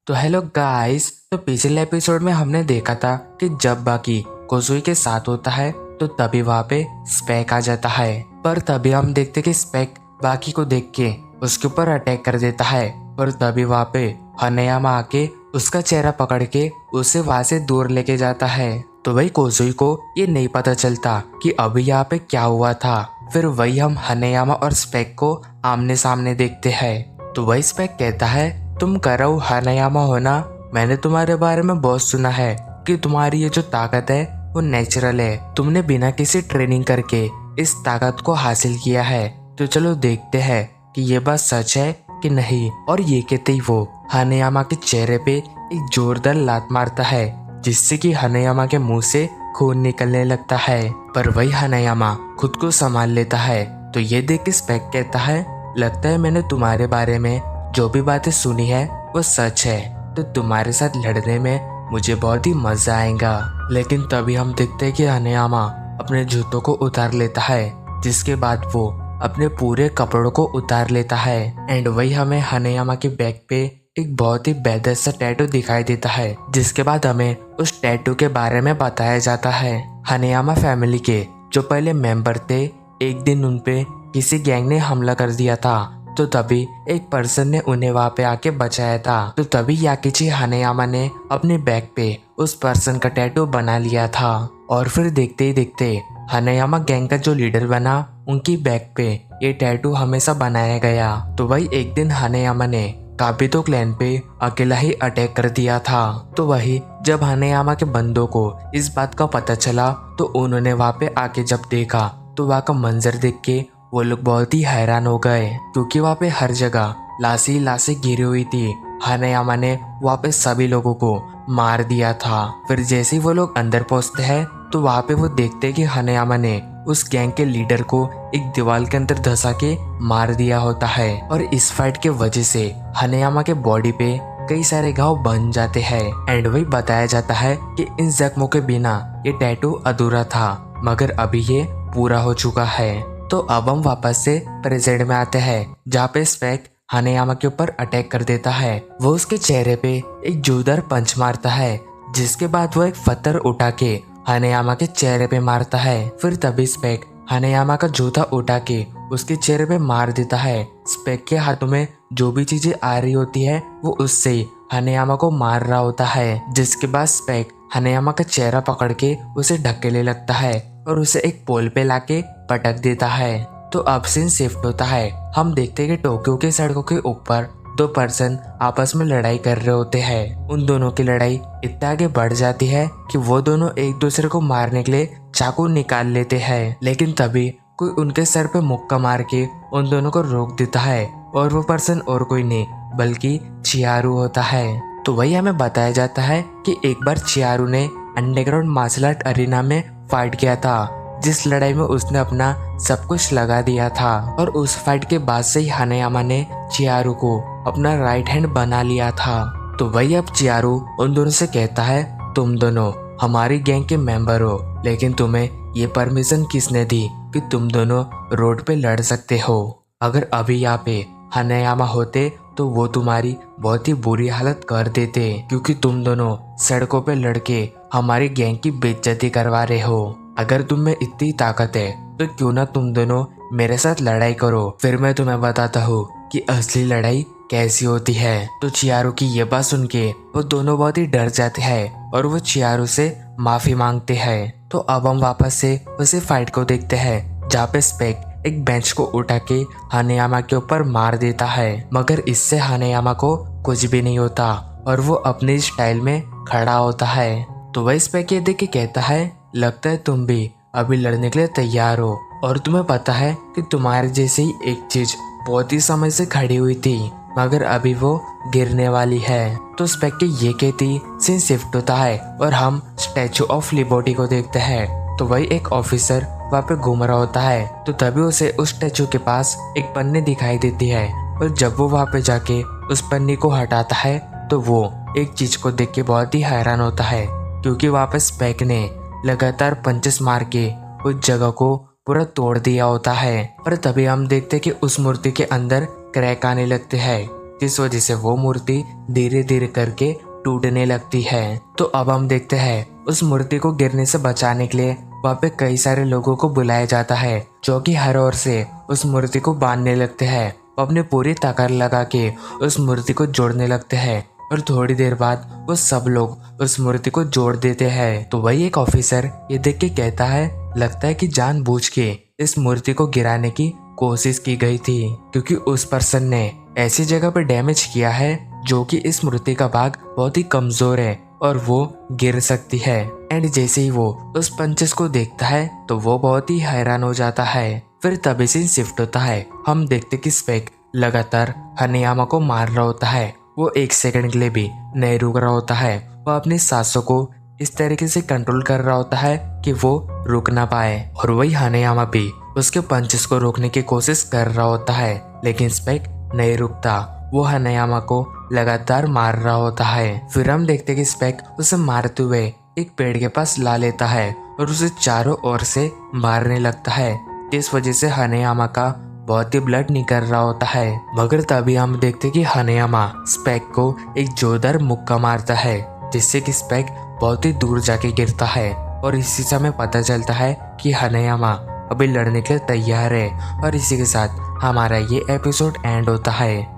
तो hello guys. तो पिछले एपिसोड में हमने देखा था कि जब बाकी कोजुई के साथ होता है तो तभी वहाँ पे स्पेक आ जाता है। पर तभी हम देखते कि स्पेक बाकी को देख के उसके ऊपर अटैक कर देता है। पर तभी वहाँ पे हनेयामा आके उसका चेहरा पकड़ के उसे वहाँ से दूर लेके जाता है। तो वही कोजुई को ये नहीं पता चलता कि अभी यहाँ पे क्या हुआ था। फिर वही हम हनेयामा और स्पेक को आमने सामने देखते हैं। तो वही स्पेक कहता है, तुम करो हनेयामा हो ना, मैंने तुम्हारे बारे में बहुत सुना है कि तुम्हारी ये जो ताकत है वो नेचुरल है। तुमने बिना किसी ट्रेनिंग करके इस ताकत को हासिल किया है। तो चलो देखते हैं कि ये बात सच है कि नहीं। और ये कहते ही वो हनेयामा के चेहरे पे एक जोरदार लात मारता है, जिससे कि हनेयामा के मुंह से खून निकलने लगता है। पर वही हनेयामा खुद को संभाल लेता है। तो ये देख के स्पेक कहता है, लगता है मैंने तुम्हारे बारे में जो भी बातें सुनी है वो सच है। तो तुम्हारे साथ लड़ने में मुझे बहुत ही मजा आएगा। लेकिन तभी हम देखते हैं कि हनेयामा अपने जूतों को उतार लेता है, जिसके बाद वो अपने पूरे कपड़ों को उतार लेता है। एंड वही हमें हनेयामा के बैक पे एक बहुत ही बेहतर सा टैटू दिखाई देता है, जिसके बाद हमें उस टैटू के बारे में बताया जाता है। हनेयामा फैमिली के जो पहले मेंबर थे, एक दिन उनपे किसी गैंग ने हमला कर दिया था। तो तभी एक पर्सन ने उन्हें वहाँ पे आके बचाया था। तो तभी याकिची हनेयामा ने अपने बैक पे उस पर्सन का टैटू बना लिया था। और फिर देखते ही देखते हनेयामा गैंग का जो लीडर बना, उनकी बैक पे ये टैटू हमेशा बनाया गया। तो वही एक दिन हनेयामा ने काबितो क्लैन पे अकेला ही अटैक कर दिया था। तो वही जब हनेयामा के बंदों को इस बात का पता चला तो उन्होंने वहाँ पे आके जब देखा तो वहाँ का मंजर देख के वो लोग बहुत ही हैरान हो गए, क्योंकि वहाँ पे हर जगह लाशें गिरी हुई थी। हनेयामा ने वहाँ पे सभी लोगों को मार दिया था। फिर जैसे ही वो लोग अंदर पहुँचते हैं तो वहाँ पे वो देखते हैं कि हनेयामा ने उस गैंग के लीडर को एक दीवार के अंदर धंसा के मार दिया होता है। और इस फाइट के वजह से हनेयामा के बॉडी पे कई सारे घाव बन जाते हैं। एंड वही बताया जाता है कि इन जख्मों के बिना ये टैटू अधूरा था, मगर अभी ये पूरा हो चुका है। तो अब हम वापस से प्रेजेंट में आते हैं, जहाँ पे स्पेक हनेयामा के ऊपर अटैक कर देता है। वो उसके चेहरे पे एक जोरदार पंच मारता है, जिसके बाद वो एक पत्थर उठा के हनेयामा के चेहरे पे मारता है। फिर तभी स्पेक हनेयामा का जूता उठा के उसके चेहरे पे मार देता है। स्पेक के हाथों में जो भी चीजें आ रही होती है वो उससे हनेयामा को मार रहा होता है, जिसके बाद स्पेक हनेयामा का चेहरा पकड़ के उसे ढकेलने लगता है और उसे एक पोल पे लाके पटक देता है। तो अब सीन शिफ्ट होता है। हम देखते हैं कि टोक्यो के सड़कों के ऊपर दो पर्सन आपस में लड़ाई कर रहे होते हैं। उन दोनों की लड़ाई इतना आगे बढ़ जाती है कि वो दोनों एक दूसरे को मारने के लिए चाकू निकाल लेते हैं। लेकिन तभी कोई उनके सर पे मुक्का मार के उन दोनों को रोक देता है, और वो पर्सन और कोई नहीं बल्कि चियारू होता है। तो वही हमें बताया जाता है कि एक बार चियारू ने अंडरग्राउंड मार्शल आर्ट अरीना में फाइट किया था, जिस लड़ाई में उसने अपना सब कुछ लगा दिया था। और उस फाइट के बाद से ही हनेयामा ने चियारू को अपना राइट हैंड बना लिया था। तो वही अब चियारू उन दोनों से कहता है, तुम दोनों हमारी गैंग के मेंबर हो, लेकिन तुम्हें ये परमिशन किसने दी कि तुम दोनों रोड पे लड़ सकते हो? अगर अभी यहाँ पे हनेयामा होते तो वो तुम्हारी बहुत ही बुरी हालत कर देते, क्योंकि तुम दोनों सड़कों पे लड़के हमारी गैंग की बेइज्जती करवा रहे हो। अगर तुम में इतनी ताकत है तो क्यों ना तुम दोनों मेरे साथ लड़ाई करो, फिर मैं तुम्हें बताता हूँ कि असली लड़ाई कैसी होती है। तो चियारू की ये बात सुन के वो दोनों बहुत ही डर जाते हैं और वो चियारू से माफी मांगते हैं। तो अब हम वापस से उसी फाइट को देखते हैं, जहाँ पे स्पेक एक बेंच को उठा के हनेयामा के ऊपर मार देता है, मगर इससे हनेयामा को कुछ भी नहीं होता और वो अपनी स्टाइल में खड़ा होता है। तो वही स्पेक ये देख के कहता है, लगता है तुम भी अभी लड़ने के लिए तैयार हो, और तुम्हें पता है कि तुम्हारे जैसे ही एक चीज बहुत ही समय से खड़ी हुई थी, मगर अभी वो गिरने वाली है। तो स्पेक के ये कहती सीन शिफ्ट होता है और हम स्टैचू ऑफ लिबर्टी को देखते हैं। तो वही एक ऑफिसर वहाँ पे घूम रहा होता है। तो तभी उसे उस स्टैचू के पास एक पन्नी दिखाई देती है, और जब वो वहाँ पे जाके उस पन्नी को हटाता है तो वो एक चीज को देख के बहुत ही हैरान होता है, क्योंकि वहाँ पे स्पेक ने लगातार पंचेस मार के उस जगह को पूरा तोड़ दिया होता है। पर तभी हम देखते कि उस मूर्ति के अंदर क्रैक आने लगते हैं, जिस वजह से वो मूर्ति धीरे धीरे करके टूटने लगती है। तो अब हम देखते हैं उस मूर्ति को गिरने से बचाने के लिए वहाँ पे कई सारे लोगों को बुलाया जाता है, जो कि हर ओर से उस मूर्ति को बांधने लगते हैं। वो अपनी पूरी ताकत लगा के उस मूर्ति को जोड़ने लगते हैं और थोड़ी देर बाद वो सब लोग उस मूर्ति को जोड़ देते हैं। तो वही एक ऑफिसर ये देख के कहता है, लगता है कि जानबूझ के इस मूर्ति को गिराने की कोशिश की गई थी, क्योंकि उस पर्सन ने ऐसी जगह पर डैमेज किया है जो कि इस मूर्ति का भाग बहुत ही कमजोर है और वो गिर सकती है। एंड जैसे ही वो उस पंचेस को देखता है तो वो बहुत ही हैरान हो जाता है। फिर तभी सीन शिफ्ट होता है। हम देखते कि स्पेक लगातार हनेयामा को मार रहा होता है। वो एक सेकंड के लिए भी नहीं रुक रहा होता है। वो अपनी सांसों को इस तरीके से कंट्रोल कर रहा होता है कि वो रुक ना पाए, और वही हनेयामा भी उसके पंचेस को रोकने की कोशिश कर रहा होता है, लेकिन स्पेक नहीं रुकता। वो हनेयामा को लगातार मार रहा होता है। फिर हम देखते कि स्पेक उसे मारते हुए एक पेड़ के पास ला लेता है और उसे चारों ओर से मारने लगता है, जिस वजह से हनेयामा का बहुत ही ब्लड निकल रहा होता है। मगर तभी हम देखते कि हनेयामा स्पेक को एक जोरदार मुक्का मारता है, जिससे कि स्पेक बहुत ही दूर जाके गिरता है। और इसी समय पता चलता है कि हनेयामा अभी लड़ने के लिए तैयार है। और इसी के साथ हमारा ये एपिसोड एंड होता है।